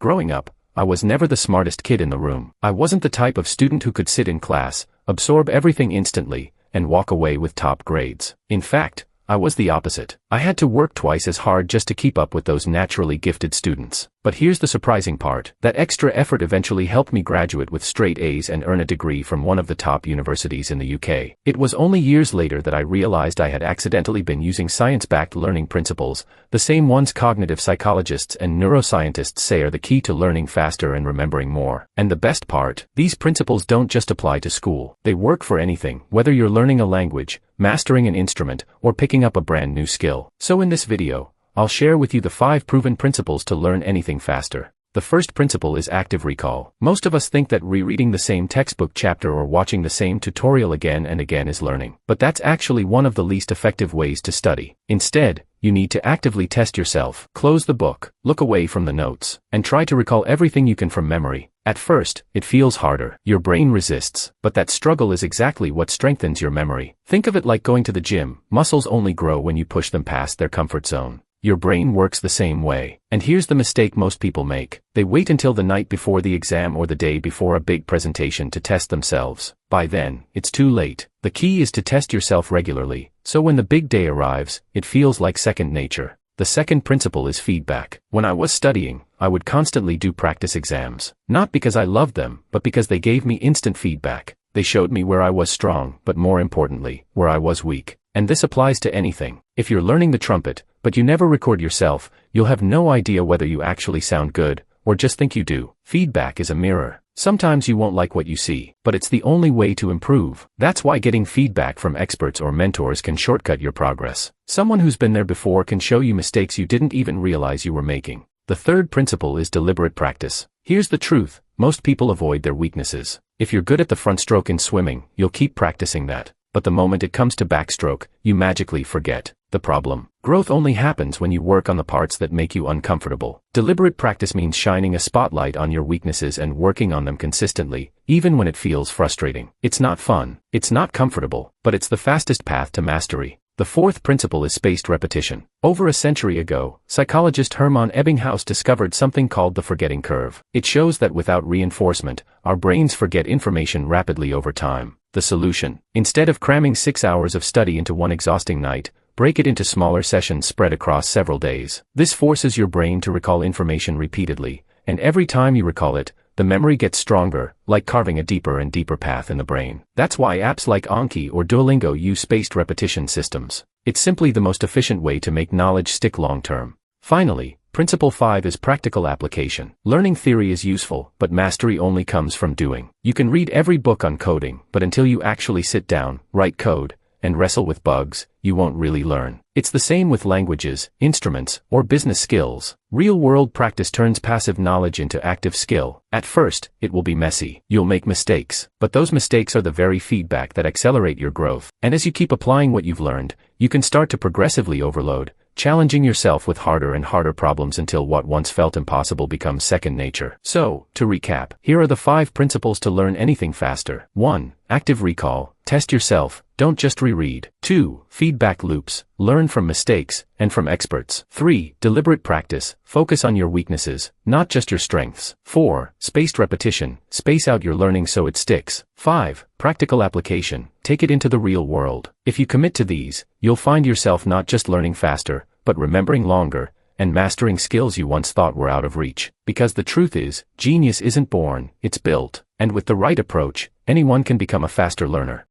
Growing up, I was never the smartest kid in the room. I wasn't the type of student who could sit in class, absorb everything instantly, and walk away with top grades. In fact, I was the opposite. I had to work twice as hard just to keep up with those naturally gifted students. But here's the surprising part. That extra effort eventually helped me graduate with straight A's and earn a degree from one of the top universities in the UK. It was only years later that I realized I had accidentally been using science-backed learning principles, the same ones cognitive psychologists and neuroscientists say are the key to learning faster and remembering more. And the best part, these principles don't just apply to school. They work for anything, whether you're learning a language, mastering an instrument, or picking up a brand new skill. So in this video, I'll share with you the 5 proven principles to learn anything faster. The first principle is active recall. Most of us think that rereading the same textbook chapter or watching the same tutorial again and again is learning. But that's actually one of the least effective ways to study. Instead, you need to actively test yourself. Close the book, look away from the notes, and try to recall everything you can from memory. At first, it feels harder. Your brain resists, but that struggle is exactly what strengthens your memory. Think of it like going to the gym. Muscles only grow when you push them past their comfort zone. Your brain works the same way. And here's the mistake most people make. They wait until the night before the exam or the day before a big presentation to test themselves. By then, it's too late. The key is to test yourself regularly, so when the big day arrives, it feels like second nature. The second principle is feedback. When I was studying, I would constantly do practice exams. Not because I loved them, but because they gave me instant feedback. They showed me where I was strong, but more importantly, where I was weak. And this applies to anything. If you're learning the trumpet, but you never record yourself, you'll have no idea whether you actually sound good, or just think you do. Feedback is a mirror. Sometimes you won't like what you see, but it's the only way to improve. That's why getting feedback from experts or mentors can shortcut your progress. Someone who's been there before can show you mistakes you didn't even realize you were making. The third principle is deliberate practice. Here's the truth. Most people avoid their weaknesses. If you're good at the front stroke in swimming, you'll keep practicing that. But the moment it comes to backstroke, you magically forget. The problem. Growth only happens when you work on the parts that make you uncomfortable. Deliberate practice means shining a spotlight on your weaknesses and working on them consistently, even when it feels frustrating. It's not fun, it's not comfortable, but it's the fastest path to mastery. The fourth principle is spaced repetition. Over a century ago, psychologist Hermann Ebbinghaus discovered something called the forgetting curve. It shows that without reinforcement, our brains forget information rapidly over time. The solution: instead of cramming 6 hours of study into one exhausting night, break it into smaller sessions spread across several days. This forces your brain to recall information repeatedly, and every time you recall it, the memory gets stronger, like carving a deeper and deeper path in the brain. That's why apps like Anki or Duolingo use spaced repetition systems. It's simply the most efficient way to make knowledge stick long-term. Finally, principle 5 is practical application. Learning theory is useful, but mastery only comes from doing. You can read every book on coding, but until you actually sit down, write code, and wrestle with bugs, you won't really learn. It's the same with languages, instruments, or business skills. Real-world practice turns passive knowledge into active skill. At first, it will be messy. You'll make mistakes, but those mistakes are the very feedback that accelerate your growth. And as you keep applying what you've learned, you can start to progressively overload, challenging yourself with harder and harder problems until what once felt impossible becomes second nature. So, to recap, here are the 5 principles to learn anything faster. 1. Active recall. Test yourself, don't just reread. 2. Feedback loops. Learn from mistakes, and from experts. 3. Deliberate practice. Focus on your weaknesses, not just your strengths. 4. Spaced repetition. Space out your learning so it sticks. 5. Practical application. Take it into the real world. If you commit to these, you'll find yourself not just learning faster, but remembering longer, and mastering skills you once thought were out of reach. Because the truth is, genius isn't born, it's built. And with the right approach, anyone can become a faster learner.